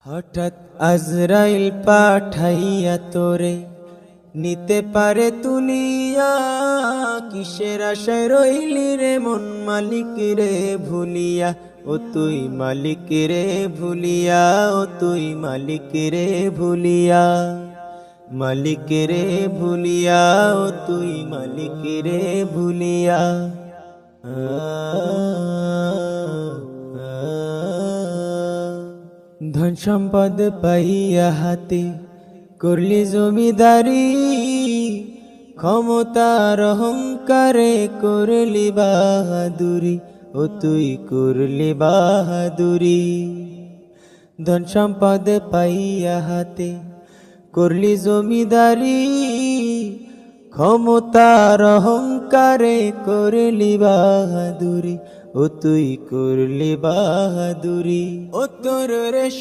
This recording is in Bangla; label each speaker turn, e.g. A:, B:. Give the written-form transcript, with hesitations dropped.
A: হঠাৎ আজরাইল পাঠাইয়া তোরে নিতে পারে তুলিয়া, কিসের আশায় রইলি রে মন মালিক রে ভুলিয়া। ও তুই মালিক রে ভুলিয়া, ও তুই মালিক রে ভুলিয়া, মালিক রে ভুলিয়া, ও তুই মালিক রে ভুলিয়া। ধন সম্পদ পাইয়া হাতে করলি জমিদারি, ক্ষমতার অহংকারে করলি বাহাদুরি। ও তুই করলি বাহাদুরি। ধন সম্পদ পাইয়া হাতে করলি জমিদারি, ক্ষমতার অহংকারে করলি বাহাদুরি। ও তুই করলি বাহাদুরি। ও তোর রে